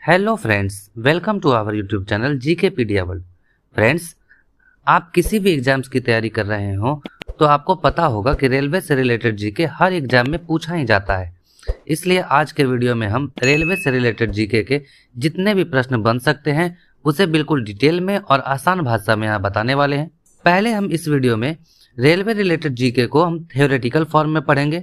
Hello friends, welcome to our YouTube channel GK pedia world. Friends, आप किसी भी exams की तैयारी कर रहे हो तो आपको पता होगा कि रेलवे से रिलेटेड जीके हर एग्जाम में पूछा ही जाता है। इसलिए आज के वीडियो में हम रेलवे से रिलेटेड जीके के जितने भी प्रश्न बन सकते हैं उसे बिल्कुल डिटेल में और आसान भाषा में यहाँ बताने वाले हैं। पहले हम इस वीडियो में रेलवे रिलेटेड जीके को हम थ्योरेटिकल फॉर्म में पढ़ेंगे,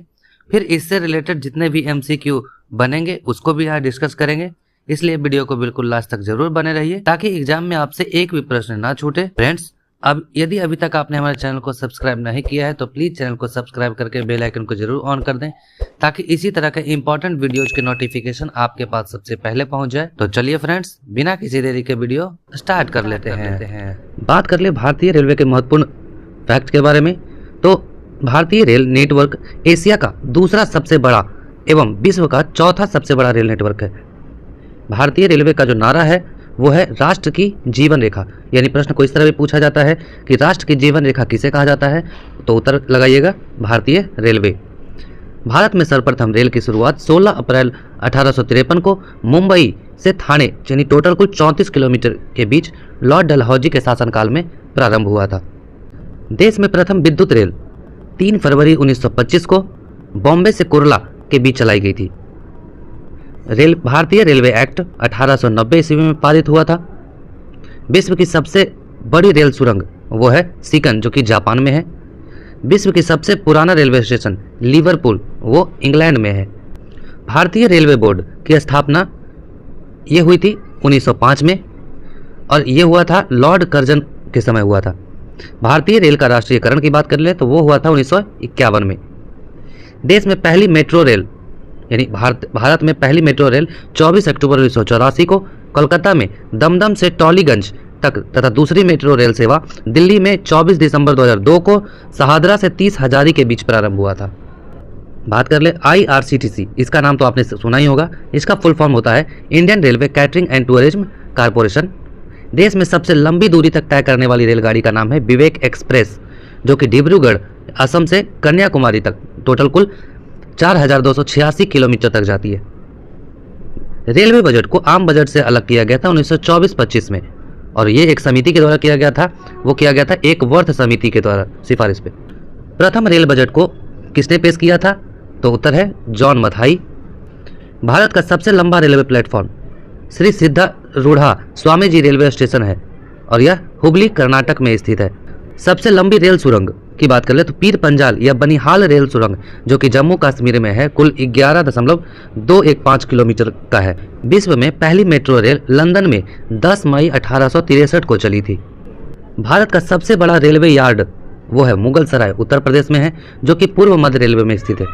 फिर इससे रिलेटेड जितने भी एमसीक्यू बनेंगे उसको भी यहाँ डिस्कस करेंगे। इसलिए वीडियो को बिल्कुल लास्ट तक जरूर बने रहिए ताकि एग्जाम में आपसे एक भी प्रश्न ना छूटे। फ्रेंड्स, अब यदि अभी तक आपने हमारे चैनल को सब्सक्राइब नहीं किया है तो प्लीज चैनल को सब्सक्राइब करके बेल आइकन को जरूर ऑन कर दें ताकि इसी तरह के इंपॉर्टेंट वीडियोज के नोटिफिकेशन आपके पास सबसे पहले पहुंच जाए। तो चलिए फ्रेंड्स, बिना किसी देरी के वीडियो स्टार्ट कर लेते हैं। बात कर ले भारतीय रेलवे के महत्वपूर्ण फैक्ट के बारे में। तो भारतीय रेल नेटवर्क एशिया का दूसरा सबसे बड़ा एवं विश्व का चौथा सबसे बड़ा रेल नेटवर्क है। भारतीय रेलवे का जो नारा है वो है राष्ट्र की जीवन रेखा। यानी प्रश्न को इस तरह भी पूछा जाता है कि राष्ट्र की जीवन रेखा किसे कहा जाता है, तो उत्तर लगाइएगा भारतीय रेलवे। भारत में सर्वप्रथम रेल की शुरुआत 16 अप्रैल 1853 को मुंबई से थाने यानी टोटल कुल 34 किलोमीटर के बीच लॉर्ड डलहौजी के शासनकाल में प्रारंभ हुआ था। देश में प्रथम विद्युत रेल 3 फरवरी 1925 को बॉम्बे से कुर्ला के बीच चलाई गई थी। भारतीय रेलवे एक्ट 1890 ईस्वी में पारित हुआ था। विश्व की सबसे बड़ी रेल सुरंग वो है सिकन, जो कि जापान में है। विश्व की सबसे पुराना रेलवे स्टेशन लिवरपूल वो इंग्लैंड में है। भारतीय रेलवे बोर्ड की स्थापना ये हुई थी 1905 में और ये हुआ था लॉर्ड कर्जन के समय हुआ था। भारतीय रेल का राष्ट्रीयकरण की बात कर ले तो वो हुआ था 1951 में। देश में पहली मेट्रो रेल यानी भारत में पहली मेट्रो रेल 24 अक्टूबर 1984 को कोलकाता में दमदम से टॉलीगंज तक तथा दूसरी मेट्रो रेल सेवा दिल्ली में 24 दिसंबर 2002 को शहादरा से 30 हजारी के बीच प्रारंभ हुआ था। बात कर ले IRCTC, इसका नाम तो आपने सुना ही होगा। इसका फुल फॉर्म होता है Indian railway catering and tourism corporation. देश में सबसे लंबी दूरी तक तय करने वाली रेलगाड़ी का नाम है विवेक एक्सप्रेस, जो कि डिब्रूगढ़ असम से कन्याकुमारी तक टोटल कुल 4286 किलोमीटर तक जाती है। रेलवे बजट को आम बजट से अलग किया गया था 1924-25 में और ये एक समिति के द्वारा किया गया था। वो किया गया था एक वर्थ समिति के द्वारा सिफारिश पे। प्रथम रेल बजट को किसने पेश किया था, तो उत्तर है जॉन मथाई। भारत का सबसे लंबा railway platform Shri सिद्धारूढ़ा Swami ji railway station है और यह हुबली कर्नाटक में स्थित है। सबसे लंबी रेल सुरंग की बात कर ले तो पीर पंजाल या बनिहाल रेल सुरंग, जो कि जम्मू कश्मीर में है, कुल 11.215 किलोमीटर का है। विश्व में पहली मेट्रो रेल लंदन में 10 मई 1863 को चली थी। भारत का सबसे बड़ा रेलवे यार्ड वो है मुगल सराय, उत्तर प्रदेश में है, जो कि पूर्व मध्य रेलवे में स्थित है।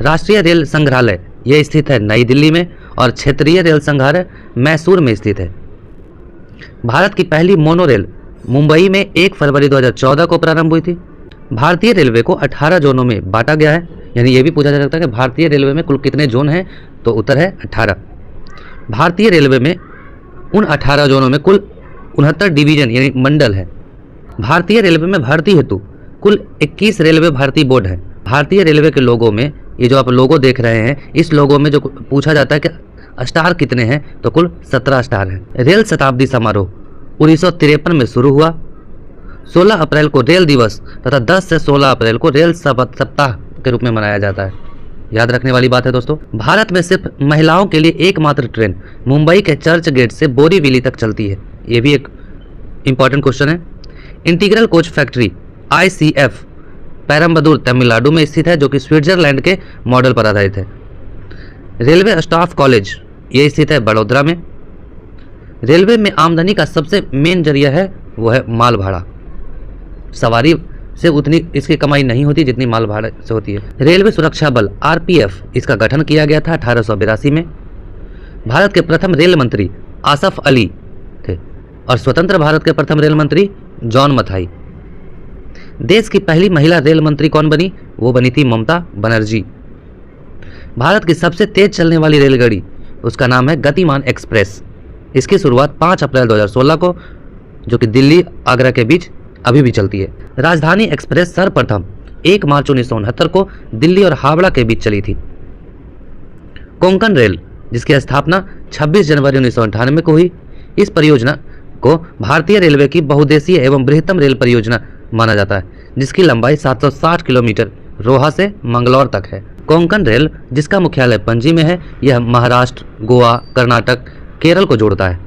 राष्ट्रीय रेल संग्रहालय यह स्थित है नई दिल्ली में और क्षेत्रीय रेल संग्रहालय मैसूर में स्थित है। भारत की पहली मोनो रेल मुंबई में 1 फरवरी 2014 को प्रारंभ हुई थी। भारतीय रेलवे को 18 जोनों में बांटा गया है। यानी ये भी पूछा जा सकता है कि भारतीय रेलवे में कुल कितने जोन हैं, तो उत्तर है 18। भारतीय रेलवे में उन 18 जोनों में कुल 69 डिवीजन यानी मंडल है। भारतीय रेलवे में भर्ती हेतु कुल 21 रेलवे भर्ती बोर्ड है। भारतीय रेलवे के लोगों में ये जो आप लोगो देख रहे हैं, इस लोगो में जो पूछा जाता है कि स्टार कितने हैं, तो कुल 17 स्टार हैं। रेल शताब्दी समारोह 1953 में शुरू हुआ। 16 अप्रैल को रेल दिवस तथा 10 से 16 अप्रैल को रेल सप्ताह के रूप में मनाया जाता है। याद रखने वाली बात है दोस्तों। भारत में सिर्फ महिलाओं के लिए एकमात्र ट्रेन मुंबई के चर्च गेट से बोरीवली तक चलती है। ये भी एक इंपॉर्टेंट क्वेश्चन है। Integral coach factory ICF Perambur Tamil Nadu में स्थित है, जो कि स्विट्जरलैंड के मॉडल पर आधारित है। रेलवे स्टाफ कॉलेज ये स्थित है बड़ौदा में। रेलवे में आमदनी का सबसे मेन जरिया है वो है माल भाड़ा। सवारी से उतनी इसकी कमाई नहीं होती जितनी माल भाड़ा से होती है। रेलवे सुरक्षा बल RPF इसका गठन किया गया था 1882 में। भारत के प्रथम रेल मंत्री आसफ अली थे और स्वतंत्र भारत के प्रथम रेल मंत्री जॉन मथाई। देश की पहली महिला रेल मंत्री कौन बनी, वो बनी थी ममता बनर्जी। भारत की सबसे तेज चलने वाली रेलगाड़ी उसका नाम है गतिमान एक्सप्रेस। इसकी शुरुआत 5 अप्रैल 2016 को, जो कि दिल्ली आगरा के बीच अभी भी चलती है। राजधानी एक्सप्रेस सर्वप्रथम 1 मार्च 1969 को दिल्ली और हावड़ा के बीच चली थी। कोंकण रेल जिसकी स्थापना 26 जनवरी 1998 को हुई। इस परियोजना को भारतीय रेलवे की बहुउद्देशीय एवं बृहत्तम रेल परियोजना माना जाता है, जिसकी लंबाई 760 किलोमीटर रोहा से मंगलौर तक है। कोंकण रेल, जिसका मुख्यालय पणजी में है, यह महाराष्ट्र, गोवा, कर्नाटक, केरल को जोड़ता है।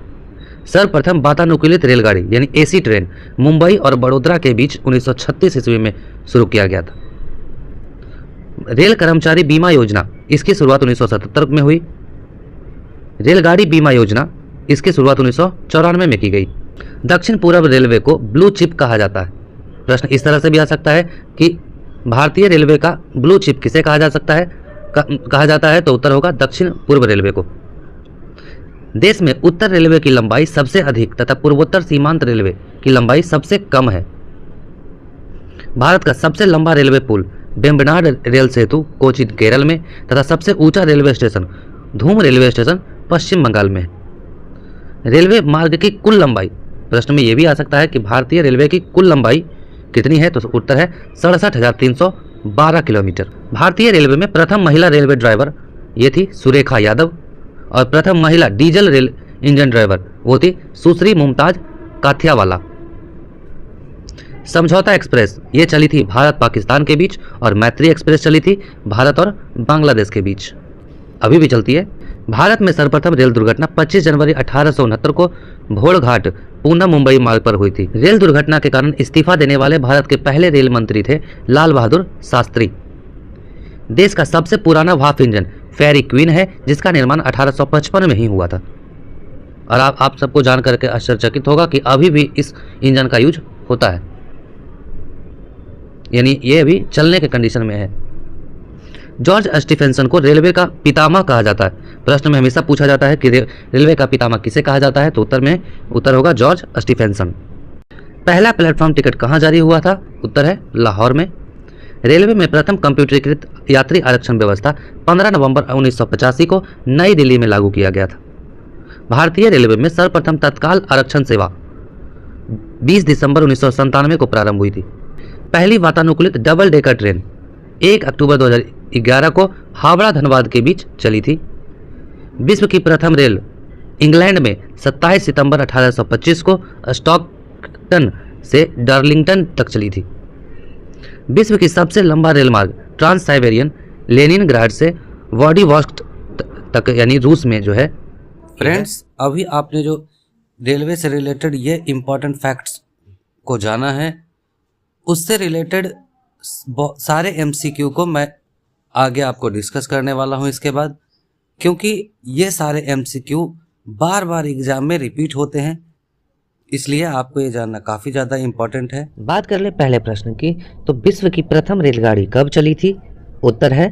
सर्वप्रथम वातानुकूलित रेलगाड़ी यानी एसी ट्रेन मुंबई और बड़ोदरा के बीच 1936 ईस्वी में शुरू किया गया था। रेल कर्मचारी बीमा योजना, इसकी शुरुआत 1977 में हुई। रेलगाड़ी बीमा योजना, इसकी शुरुआत 1994 में की गई। दक्षिण पूर्व रेलवे को ब्लू चिप कहा जाता है। प्रश्न इस तरह से भी आ सकता है कि भारतीय रेलवे का ब्लू चिप किसे कहा जा सकता है, कहा जाता है, तो उत्तर होगा दक्षिण पूर्व रेलवे को। देश में उत्तर रेलवे की लंबाई सबसे अधिक तथा पूर्वोत्तर सीमांत रेलवे की लंबाई सबसे कम है। भारत का सबसे लंबा रेलवे पुल वेम्बनाड रेल सेतु कोचीन केरल में तथा सबसे ऊंचा रेलवे स्टेशन धूम रेलवे स्टेशन पश्चिम बंगाल में है। रेलवे मार्ग की कुल लंबाई, प्रश्न में यह भी आ सकता है कि भारतीय रेलवे की कुल लंबाई कितनी है, तो उत्तर है 67,312 किलोमीटर। भारतीय रेलवे में प्रथम महिला रेलवे ड्राइवर ये थी सुरेखा यादव और प्रथम महिला डीजल रेल इंजन ड्राइवर वो थी सुश्री मुमताज काथियावाला। समझौता एक्सप्रेस ये चली थी भारत पाकिस्तान के बीच और मैत्री एक्सप्रेस चली थी भारत और बांग्लादेश के बीच, अभी भी चलती है। भारत में सर्वप्रथम रेल दुर्घटना 25 जनवरी 1869 को भोरघाट पूना मुंबई मार्ग पर हुई थी। रेल दुर्घटना के कारण इस्तीफा देने वाले भारत के पहले रेल मंत्री थे लाल बहादुर शास्त्री। देश का सबसे पुराना भाप इंजन फेरी क्वीन है, जिसका निर्माण 1855 में ही हुआ था। और आप सबको जान करके आश्चर्यचकित होगा कि अभी भी इस इंजन का यूज होता है, यानी ये अभी चलने के कंडीशन में है। जॉर्ज स्टीफेंसन को रेलवे का पितामह कहा जाता है। प्रश्न में हमेशा पूछा जाता है कि रेलवे का पितामह किसे कहा जाता है, तो उत्तर होगा जॉर्ज स्टीफेंसन। पहला प्लेटफॉर्म टिकट कहाँ जारी हुआ था, उत्तर है लाहौर में। रेलवे में प्रथम कंप्यूटरीकृत यात्री आरक्षण व्यवस्था 15 नवंबर 1985 को नई दिल्ली में लागू किया गया था। भारतीय रेलवे में सर्वप्रथम तत्काल आरक्षण सेवा 20 दिसंबर 1997 को प्रारंभ हुई थी। पहली वातानुकूलित डबल डेकर ट्रेन 1 अक्टूबर 2011 को हावड़ा धनबाद के बीच चली थी। विश्व की प्रथम रेल इंग्लैंड में 27 सितंबर 1825 को स्टॉकटन से डार्लिंगटन तक चली थी। विश्व की सबसे लंबा रेल मार्ग ट्रांस साइबेरियन लेनिनग्राड से व्लादिवोस्टोक तक यानी रूस में जो है। फ्रेंड्स, अभी आपने जो रेलवे से रिलेटेड ये इम्पोर्टेंट फैक्ट्स को जाना है, उससे रिलेटेड सारे एमसीक्यू को मैं आगे आपको डिस्कस करने वाला हूं इसके बाद, क्योंकि ये सारे एमसीक्यू बार बार एग्जाम में रिपीट होते हैं, इसलिए आपको ये जानना काफ़ी ज़्यादा इम्पोर्टेंट है। बात कर ले पहले प्रश्न की, तो विश्व की प्रथम रेलगाड़ी कब चली थी, उत्तर है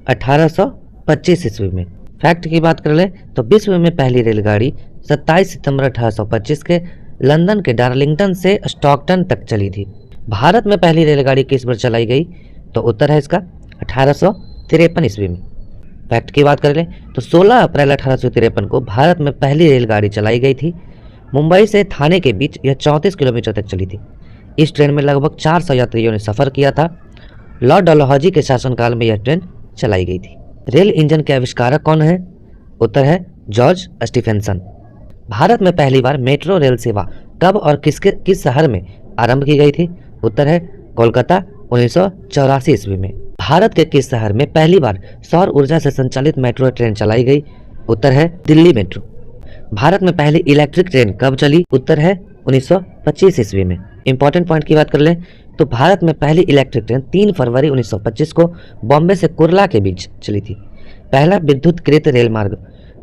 1825 ईस्वी में। फैक्ट की बात कर ले तो विश्व में पहली रेलगाड़ी 27 सितंबर 1825 के लंदन के डार्लिंगटन से स्टॉकटन तक चली थी। भारत में पहली रेलगाड़ी किस वर्ष चलाई गई, तो उत्तर है इसका 1853 ईस्वी में। फैक्ट की बात कर ले तो 16 अप्रैल 1853 को भारत में पहली रेलगाड़ी चलाई गई थी। मुंबई से थाने के बीच यह 34 किलोमीटर तक चली थी। इस ट्रेन में लगभग 400 यात्रियों ने सफ़र किया था। लॉर्ड डलहौजी के शासनकाल में यह ट्रेन चलाई गई थी। रेल इंजन के आविष्कारक कौन है, उत्तर है जॉर्ज स्टीफेंसन। भारत में पहली बार मेट्रो रेल सेवा कब और किस शहर में आरंभ की गई थी, उत्तर है कोलकाता 1984 ईस्वी में। भारत के किस शहर में पहली बार सौर ऊर्जा से संचालित मेट्रो ट्रेन चलाई गई, उत्तर है दिल्ली मेट्रो। भारत में पहली इलेक्ट्रिक ट्रेन कब चली, उत्तर है 1925 ईस्वी में। इंपॉर्टेंट पॉइंट की बात कर लें तो भारत में पहली इलेक्ट्रिक ट्रेन 3 फरवरी 1925 को बॉम्बे से कुर्ला के बीच चली थी। पहला विद्युतकृत रेल मार्ग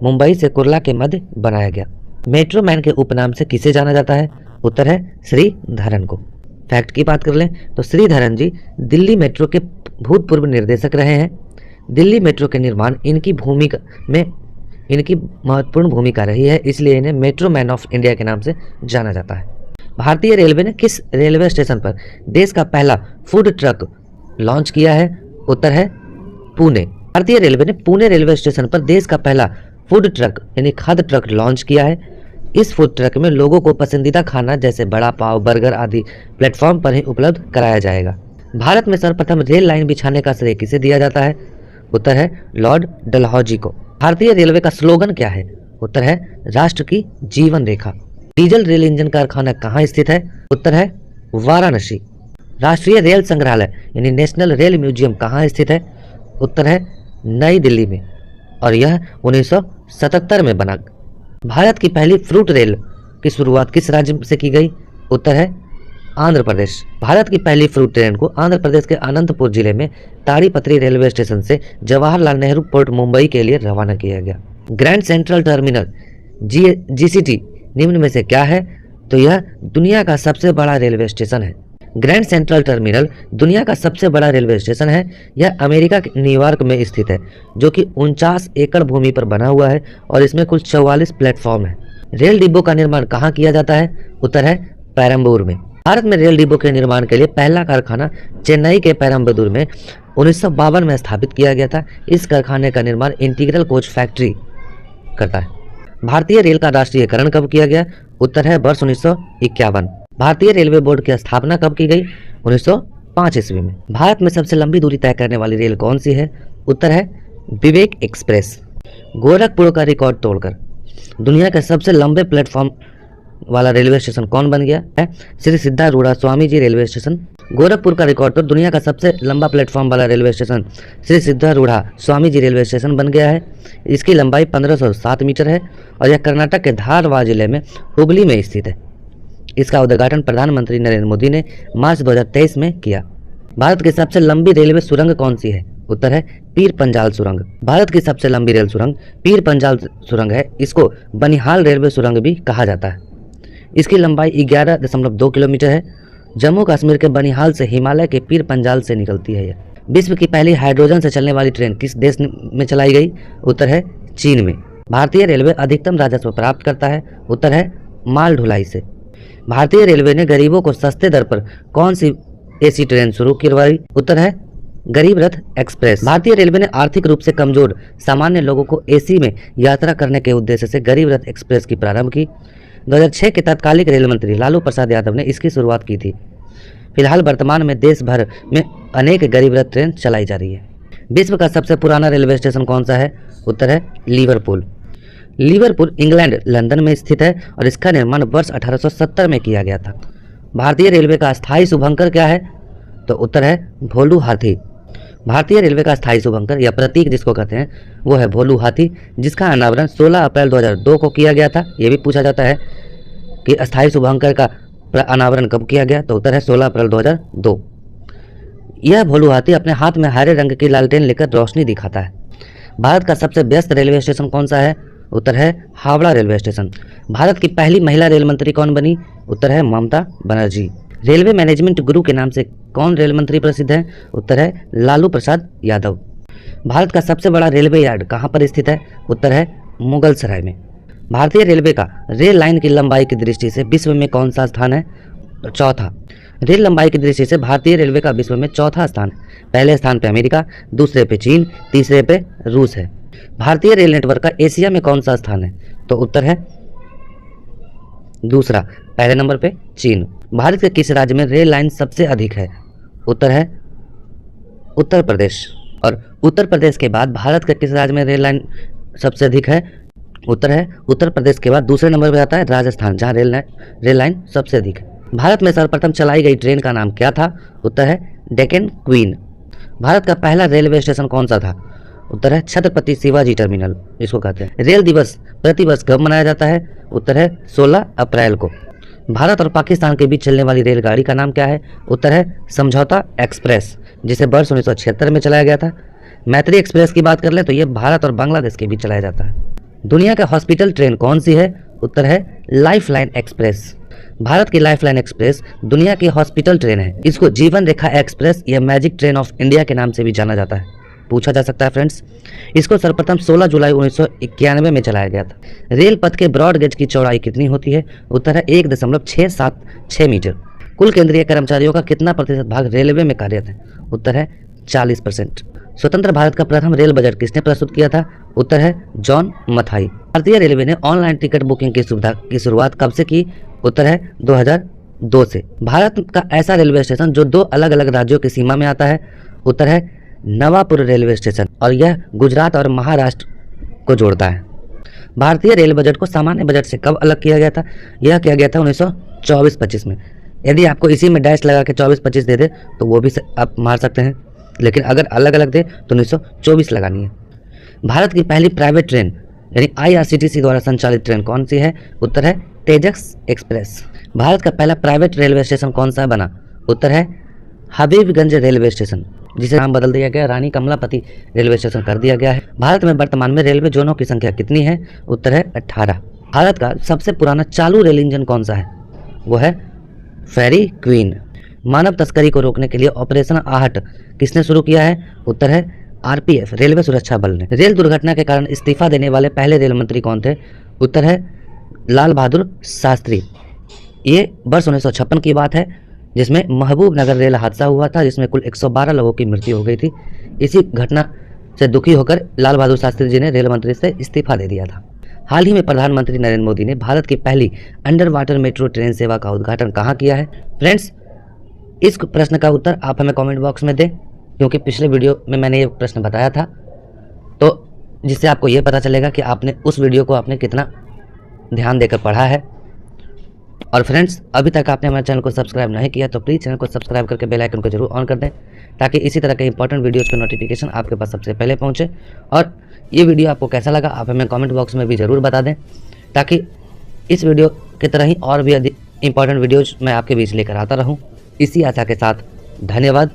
मुंबई से कुर्ला के मध्य बनाया गया। मेट्रो मैन के उपनाम से किसे जाना जाता है, उत्तर है श्रीधरन को। फैक्ट की बात कर लें तो श्रीधरन जी दिल्ली मेट्रो के भूतपूर्व निर्देशक रहे हैं। दिल्ली मेट्रो के निर्माण इनकी महत्वपूर्ण भूमिका रही है, इसलिए इन्हें मेट्रो मैन ऑफ इंडिया के नाम से जाना जाता है। भारतीय रेलवे ने किस रेलवे स्टेशन पर देश का पहला फूड ट्रक लॉन्च किया है, उत्तर है पुणे। भारतीय रेलवे ने पुणे रेलवे स्टेशन पर देश का पहला फूड ट्रक यानी खाद्य ट्रक लॉन्च किया है। इस फूड ट्रक में लोगों को पसंदीदा खाना जैसे बड़ा पाव, बर्गर आदि प्लेटफॉर्म पर ही उपलब्ध कराया जाएगा। भारत में सर्वप्रथम रेल लाइन बिछाने का श्रेय किसे दिया जाता है, उत्तर है लॉर्ड डलहौजी को। भारतीय रेलवे का स्लोगन क्या है? उत्तर है राष्ट्र की जीवन रेखा। डीजल रेल इंजन कारखाना कहाँ स्थित है? उत्तर है वाराणसी। राष्ट्रीय रेल संग्रहालय यानी नेशनल रेल म्यूजियम कहाँ स्थित है? उत्तर है नई दिल्ली में और यह 1977 में बना। भारत की पहली फ्रूट रेल की शुरुआत किस राज्य से की गई? उत्तर है आंध्र प्रदेश। भारत की पहली फ्रूट ट्रेन को आंध्र प्रदेश के अनंतपुर जिले में ताड़ीपत्री रेलवे स्टेशन से जवाहरलाल नेहरू पोर्ट मुंबई के लिए रवाना किया गया। ग्रैंड सेंट्रल टर्मिनल जीसीटी निम्न में से क्या है? तो यह दुनिया का सबसे बड़ा रेलवे स्टेशन है। ग्रैंड सेंट्रल टर्मिनल दुनिया का सबसे बड़ा रेलवे स्टेशन है। यह अमेरिका के न्यूयॉर्क में स्थित है, जो कि 49 एकड़ भूमि पर बना हुआ है और इसमें कुल 44 प्लेटफॉर्म है। रेल डिब्बों का निर्माण कहाँ किया जाता है? उत्तर है पेरम्बूर में। भारत में रेल डिब्बों के निर्माण के लिए पहला कारखाना चेन्नई के पेरम्बदूर में 1952 में स्थापित किया गया था। इस कारखाने का निर्माण इंटीग्रल कोच फैक्ट्री करता है। भारतीय रेल का राष्ट्रीयकरण कब किया गया? उत्तर है वर्ष 1951। भारतीय रेलवे बोर्ड की स्थापना कब की गई? 1905 ईस्वी में। भारत में सबसे लंबी दूरी तय करने वाली रेल कौन सी है? उत्तर है विवेक एक्सप्रेस। गोरखपुर का रिकॉर्ड तोड़कर दुनिया के सबसे लंबे प्लेटफॉर्म वाला रेलवे स्टेशन कौन बन गया है? Shri सिद्धारूढ़ा Swami ji railway station. गोरखपुर का रिकॉर्ड तो दुनिया का सबसे लंबा प्लेटफॉर्म वाला railway station Shri सिद्धारूढ़ा Swami ji railway station बन गया है। इसकी लंबाई 1507 मीटर है और यह कर्नाटक के धारवाड़ जिले में हुबली में स्थित है। इसका उद्घाटन प्रधानमंत्री नरेंद्र मोदी ने मार्च 2023 में किया। भारत की सबसे लंबी रेलवे सुरंग कौन सी है? उत्तर है पीर पंजाल सुरंग। भारत की सबसे लंबी रेल सुरंग पीर पंजाल सुरंग है। इसको बनिहाल रेलवे सुरंग भी कहा जाता है। इसकी लंबाई 11.2 किलोमीटर है। जम्मू कश्मीर के बनिहाल से हिमालय के पीर पंजाल से निकलती है। यह विश्व की पहली हाइड्रोजन से चलने वाली ट्रेन किस देश में चलाई गई? उत्तर है चीन में। भारतीय रेलवे अधिकतम राजस्व प्राप्त करता है। उत्तर है माल ढुलाई से। भारतीय रेलवे ने गरीबों को सस्ते दर पर कौन सी एसी ट्रेन शुरू करवाई? उत्तर है गरीब रथ एक्सप्रेस। भारतीय रेलवे ने आर्थिक रूप से कमजोर सामान्य लोगों को एसी में यात्रा करने के उद्देश्य से गरीब रथ एक्सप्रेस की प्रारंभ की। 2006 के तत्कालीन रेल मंत्री लालू प्रसाद यादव ने इसकी शुरुआत की थी। फिलहाल वर्तमान में देश भर में अनेक गरीब रथ ट्रेन चलाई जा रही है। विश्व का सबसे पुराना रेलवे स्टेशन कौन सा है? उत्तर है लिवरपूल। लिवरपूल इंग्लैंड लंदन में स्थित है और इसका निर्माण वर्ष 1870 में किया गया था। भारतीय रेलवे का स्थायी शुभंकर क्या है? तो उत्तर है भोलू हाथी। भारतीय रेलवे का स्थायी शुभंकर या प्रतीक जिसको कहते हैं वो है भोलू हाथी, जिसका अनावरण 16 अप्रैल 2002 को किया गया था। ये भी पूछा जाता है कि स्थायी शुभंकर का अनावरण कब किया गया? तो उत्तर है 16 अप्रैल 2002। यह भोलू हाथी अपने हाथ में हरे रंग की लालटेन लेकर रोशनी दिखाता है। भारत का सबसे व्यस्त रेलवे स्टेशन कौन सा है? उत्तर है हावड़ा रेलवे स्टेशन। भारत की पहली महिला रेल मंत्री कौन बनी? उत्तर है ममता बनर्जी। रेलवे मैनेजमेंट गुरु के नाम से कौन रेल मंत्री प्रसिद्ध है? उत्तर है लालू प्रसाद यादव। भारत का सबसे बड़ा रेलवे यार्ड कहाँ पर स्थित है? उत्तर है मुगल सराय में। भारतीय रेलवे का रेल लाइन की लंबाई की दृष्टि से विश्व में कौन सा स्थान है? चौथा। रेल लंबाई की दृष्टि से भारतीय रेलवे का विश्व में चौथा स्थान है। पहले स्थान पे अमेरिका, दूसरे पे चीन, तीसरे पे रूस है। भारतीय रेल नेटवर्क का एशिया में कौन सा स्थान है? तो उत्तर है दूसरा, पहले नंबर पे चीन। भारत के किस राज्य में रेल लाइन सबसे अधिक है? उत्तर है उत्तर प्रदेश। और उत्तर प्रदेश के बाद भारत के किस राज्य में रेल लाइन सबसे अधिक है? उत्तर है उत्तर प्रदेश के बाद दूसरे नंबर पर आता है राजस्थान, जहाँ रेल लाइन सबसे अधिक है। भारत में सर्वप्रथम चलाई गई ट्रेन का नाम क्या था? उत्तर है डेक्कन क्वीन। भारत का पहला रेलवे स्टेशन कौन सा था? उत्तर है छत्रपति शिवाजी टर्मिनल, इसको कहते हैं। रेल दिवस प्रतिवर्ष कब मनाया जाता है? उत्तर है 16 अप्रैल को। भारत और पाकिस्तान के बीच चलने वाली रेलगाड़ी का नाम क्या है? उत्तर है समझौता एक्सप्रेस, जिसे वर्ष 1976 में चलाया गया था। मैत्री एक्सप्रेस की बात कर ले तो ये भारत और बांग्लादेश के बीच चलाया जाता है। दुनिया का हॉस्पिटल ट्रेन कौन सी है? उत्तर है लाइफलाइन एक्सप्रेस। भारत की लाइफलाइन एक्सप्रेस दुनिया की हॉस्पिटल ट्रेन है। इसको जीवन रेखा एक्सप्रेस या मैजिक ट्रेन ऑफ इंडिया के नाम से भी जाना जाता है, पूछा जा सकता है फ्रेंड्स। इसको सर्वप्रथम 16 जुलाई 1991 में चलाया गया था। रेल पथ के ब्रॉड गेज की चौड़ाई कितनी होती है? उत्तर है 1.676 मीटर। कुल केंद्रीय कर्मचारियों का कितना प्रतिशत भाग रेलवे में कार्यरत है? उत्तर है 40%। स्वतंत्र भारत का प्रथम रेल बजट किसने प्रस्तुत किया था? उत्तर है जॉन मथाई। भारतीय रेलवे ने ऑनलाइन टिकट बुकिंग की सुविधा की शुरुआत कब से की? उत्तर है 2002 से। भारत का ऐसा रेलवे स्टेशन जो 2 अलग अलग राज्यों की सीमा में आता है? उत्तर है नवापुर रेलवे स्टेशन, और यह गुजरात और महाराष्ट्र को जोड़ता है। भारतीय रेल बजट को सामान्य बजट से कब अलग किया गया था? यह किया गया था 1924-25 में। यदि आपको इसी में डैश लगा के 24-25 दे दे तो वो भी आप मार सकते हैं, लेकिन अगर अलग अलग दे तो 1924 लगानी है। भारत की पहली प्राइवेट ट्रेन यानी IRCTC द्वारा संचालित ट्रेन कौन सी है? उत्तर है तेजस एक्सप्रेस। भारत का पहला प्राइवेट रेलवे स्टेशन कौन सा बना? उत्तर है हबीबगंज रेलवे स्टेशन, जिसे नाम बदल दिया गया, रानी कमलापति रेलवे स्टेशन कर दिया गया है। भारत में वर्तमान में रेलवे जोनों की संख्या कितनी है? उत्तर है 18। भारत का सबसे पुराना चालू रेल इंजन कौन सा है? वो है फेरी क्वीन। मानव तस्करी को रोकने के लिए ऑपरेशन आहट किसने शुरू किया है? उत्तर है RPF रेलवे सुरक्षा बल ने। रेल दुर्घटना के कारण इस्तीफा देने वाले पहले रेल मंत्री कौन थे? उत्तर है लाल बहादुर शास्त्री। ये वर्ष 1956 की बात है, जिसमें महबूबनगर रेल हादसा हुआ था, जिसमें कुल 112 लोगों की मृत्यु हो गई थी। इसी घटना से दुखी होकर लाल बहादुर शास्त्री जी ने रेल मंत्री से इस्तीफा दे दिया था। हाल ही में प्रधानमंत्री नरेंद्र मोदी ने भारत की पहली अंडर वाटर मेट्रो ट्रेन सेवा का उद्घाटन कहाँ किया है? फ्रेंड्स, इस प्रश्न का उत्तर आप हमें कमेंट बॉक्स में दें, क्योंकि पिछले वीडियो में मैंने ये प्रश्न बताया था, तो जिससे आपको ये पता चलेगा कि आपने उस वीडियो को आपने कितना ध्यान देकर पढ़ा है। और फ्रेंड्स, अभी तक आपने हमारे चैनल को सब्सक्राइब नहीं किया तो प्लीज़ चैनल को सब्सक्राइब करके बेल आइकन को जरूर ऑन कर दें, ताकि इसी तरह के इंपॉर्टेंट वीडियोज़ का नोटिफिकेशन आपके पास सबसे पहले पहुंचे। और ये वीडियो आपको कैसा लगा आप हमें कमेंट बॉक्स में भी ज़रूर बता दें, ताकि इस वीडियो की तरह ही और भी इंपॉर्टेंट वीडियोज़ मैं आपके बीच लेकर आता रहूँ। इसी आशा के साथ धन्यवाद।